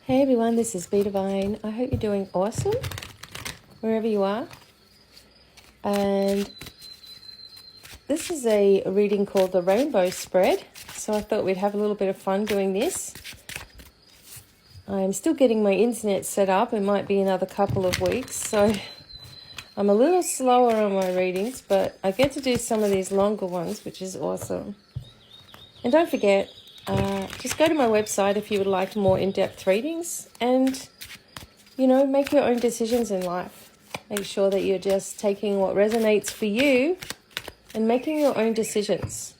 Hey everyone, this is Be Divine. I hope you're doing awesome wherever you are. And this is a reading called the Rainbow Spread. So I thought we'd have a little bit of fun doing this. I'm still getting my internet set up. It might be another couple of weeks. So I'm a little slower on my readings, but I get to do some of these longer ones, which is awesome. And don't forget, just go to my website if you would like more in-depth readings and, make your own decisions in life. Make sure that you're just taking what resonates for you and making your own decisions.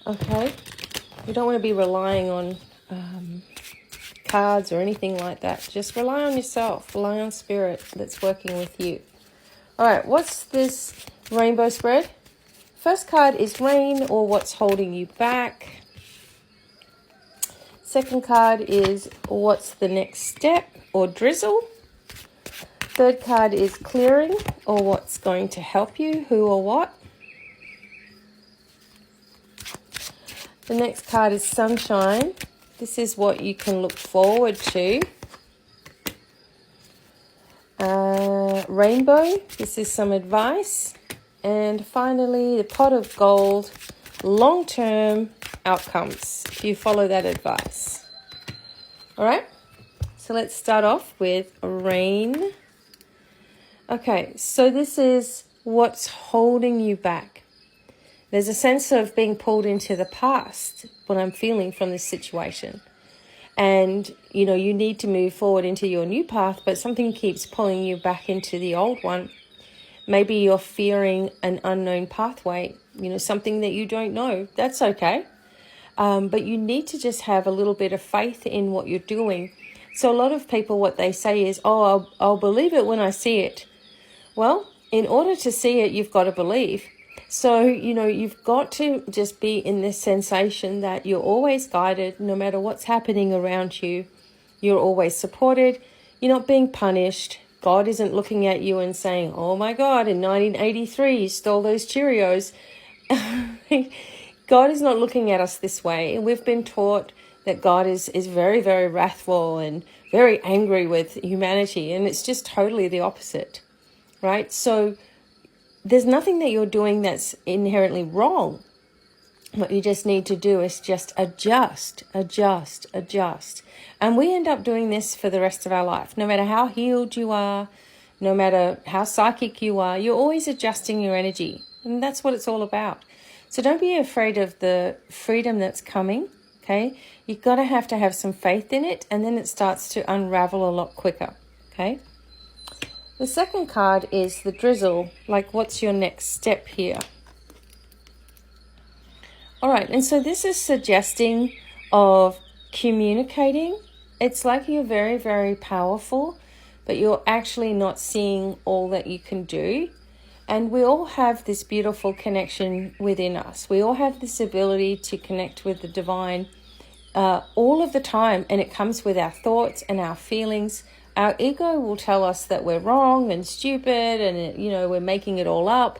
Okay? You don't want to be relying on cards or anything like that. Just rely on yourself. Rely on spirit that's working with you. All right, what's this rainbow spread? First card is rain, or what's holding you back. Second card is what's the next step, or drizzle. Third card is clearing, or what's going to help you, who or what. The next card is sunshine. This is what you can look forward to. Rainbow, this is some advice. And finally, the pot of gold, long-term outcomes, if you follow that advice. All right, so let's start off with rain. Okay, so this is what's holding you back. There's a sense of being pulled into the past, what I'm feeling from this situation. And, you need to move forward into your new path, but something keeps pulling you back into the old one. Maybe you're fearing an unknown pathway, something that you don't know. That's okay. But you need to just have a little bit of faith in what you're doing. So a lot of people, what they say is, I'll believe it when I see it. Well, in order to see it, you've got to believe. So, you've got to just be in this sensation that you're always guided, no matter what's happening around you. You're always supported. You're not being punished. God isn't looking at you and saying, oh my God, in 1983, you stole those Cheerios. God is not looking at us this way. And we've been taught that God is very, very wrathful and very angry with humanity. And it's just totally the opposite, right? So there's nothing that you're doing that's inherently wrong. What you just need to do is just adjust. And we end up doing this for the rest of our life. No matter how healed you are, no matter how psychic you are, you're always adjusting your energy. And that's what it's all about. So don't be afraid of the freedom that's coming, okay? You've got to have some faith in it, and then it starts to unravel a lot quicker, okay? The second card is the drizzle, like what's your next step here? All right, and so this is suggesting of communicating. It's like you're very, very powerful, but you're actually not seeing all that you can do. And we all have this beautiful connection within us. We all have this ability to connect with the divine all of the time, and it comes with our thoughts and our feelings. Our ego will tell us that we're wrong and stupid and, we're making it all up.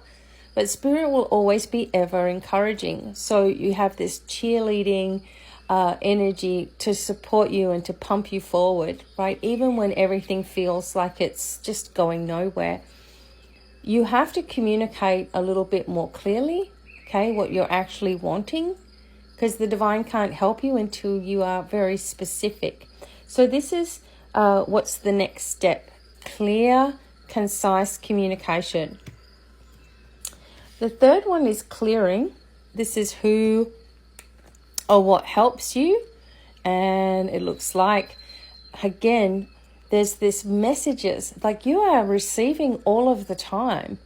But spirit will always be ever encouraging. So you have this cheerleading energy to support you and to pump you forward, right? Even when everything feels like it's just going nowhere. You have to communicate a little bit more clearly, okay, what you're actually wanting, because the divine can't help you until you are very specific. So this is what's the next step? Clear, concise communication. The third one is clearing. This is who or what helps you. And it looks like, again, there's this messages, like you are receiving all of the time.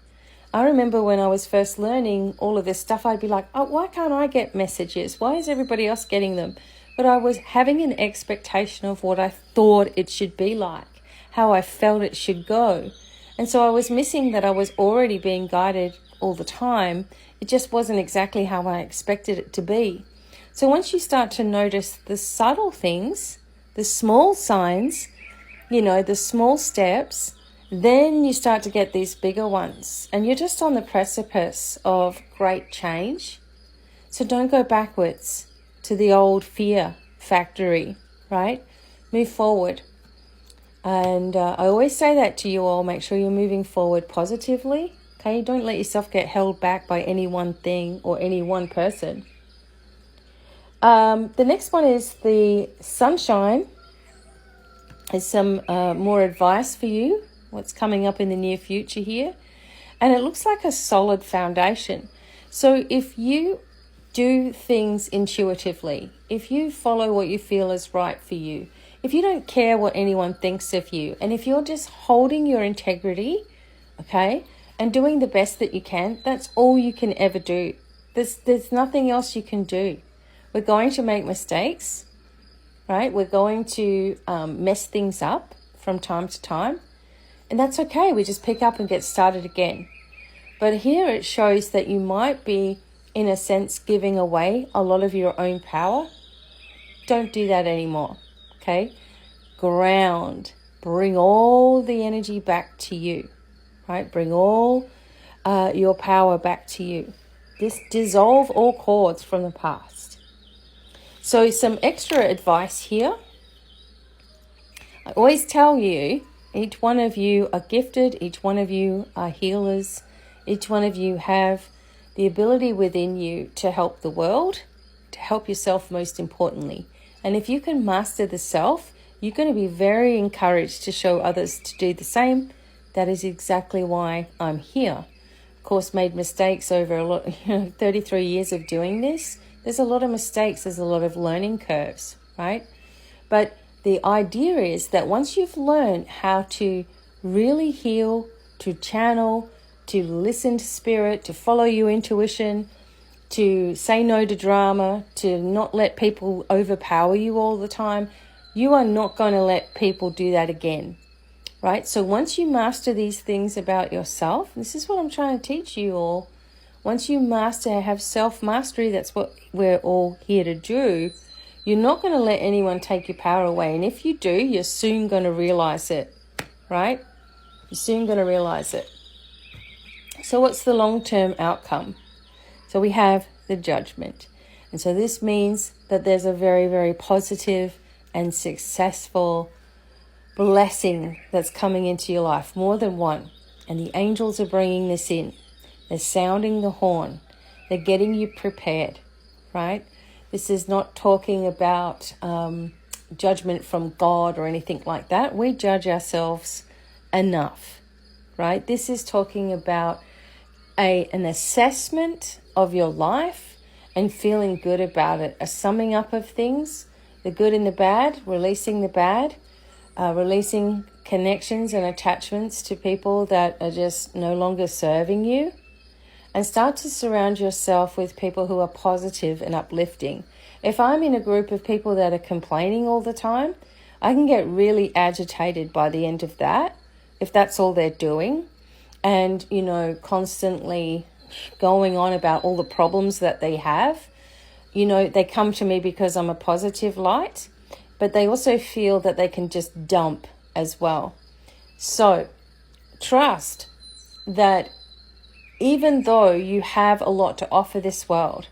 I remember when I was first learning all of this stuff, I'd be like, oh, why can't I get messages? Why is everybody else getting them? But I was having an expectation of what I thought it should be like, how I felt it should go. And so I was missing that I was already being guided all the time. It just wasn't exactly how I expected it to be. So once you start to notice the subtle things, the small signs, the small steps, then you start to get these bigger ones. And you're just on the precipice of great change. So don't go backwards to the old fear factory. right? Move forward. And I always say that to you all. Make sure you're moving forward positively. Okay, don't let yourself get held back by any one thing or any one person. The next one is the sunshine. There's some more advice for you, what's coming up in the near future here. And it looks like a solid foundation. So if you do things intuitively, if you follow what you feel is right for you, if you don't care what anyone thinks of you, and if you're just holding your integrity, okay, and doing the best that you can, that's all you can ever do. There's nothing else you can do. We're going to make mistakes, right? We're going to mess things up from time to time, and that's okay. We just pick up and get started again. But here it shows that you might be, in a sense, giving away a lot of your own power. Don't do that anymore, okay? Ground. Bring all the energy back to you, right? Bring all your power back to you. Dissolve all cords from the past. So some extra advice here. I always tell you, each one of you are gifted. Each one of you are healers. Each one of you have the ability within you to help the world, to help yourself most importantly. And if you can master the self, you're going to be very encouraged to show others to do the same. That is exactly why I'm here. Of course, made mistakes over a lot, 33 years of doing this. There's a lot of mistakes. There's a lot of learning curves, right? But the idea is that once you've learned how to really heal, to channel, to listen to spirit, to follow your intuition, to say no to drama, to not let people overpower you all the time, you are not going to let people do that again, right? So once you master these things about yourself, this is what I'm trying to teach you all. Once you have self-mastery, that's what we're all here to do, you're not going to let anyone take your power away. And if you do, you're soon going to realize it, right? You're soon going to realize it. So what's the long-term outcome? So we have the judgment. And so this means that there's a very, very positive and successful blessing that's coming into your life, more than one. And the angels are bringing this in. They're sounding the horn. They're getting you prepared, right? This is not talking about judgment from God or anything like that. We judge ourselves enough, right? This is talking about an assessment of your life and feeling good about it, a summing up of things, the good and the bad, releasing the bad, releasing connections and attachments to people that are just no longer serving you, and start to surround yourself with people who are positive and uplifting. If I'm in a group of people that are complaining all the time, I can get really agitated by the end of that, if that's all they're doing, and, constantly going on about all the problems that they have. They come to me because I'm a positive light, but they also feel that they can just dump as well. So trust that even though you have a lot to offer this world,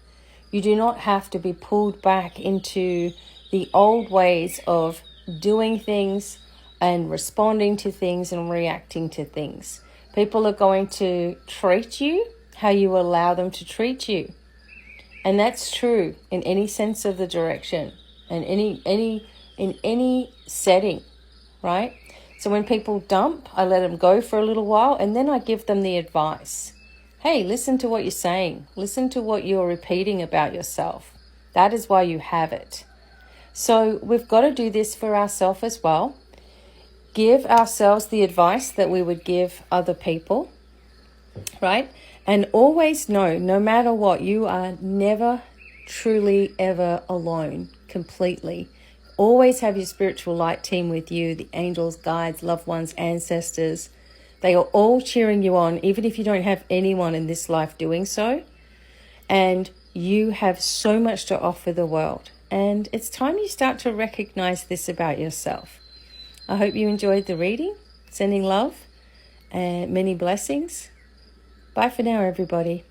you do not have to be pulled back into the old ways of doing things and responding to things and reacting to things. People are going to treat you how you allow them to treat you. And that's true in any sense of the direction and in any setting, right? So when people dump, I let them go for a little while and then I give them the advice. Hey, listen to what you're saying. Listen to what you're repeating about yourself. That is why you have it. So we've got to do this for ourselves as well. Give ourselves the advice that we would give other people, right? And always know, no matter what, you are never truly ever alone completely. Always have your spiritual light team with you, the angels, guides, loved ones, ancestors. They are all cheering you on, even if you don't have anyone in this life doing so. And you have so much to offer the world. And it's time you start to recognize this about yourself. I hope you enjoyed the reading. Sending love and many blessings. Bye for now, everybody.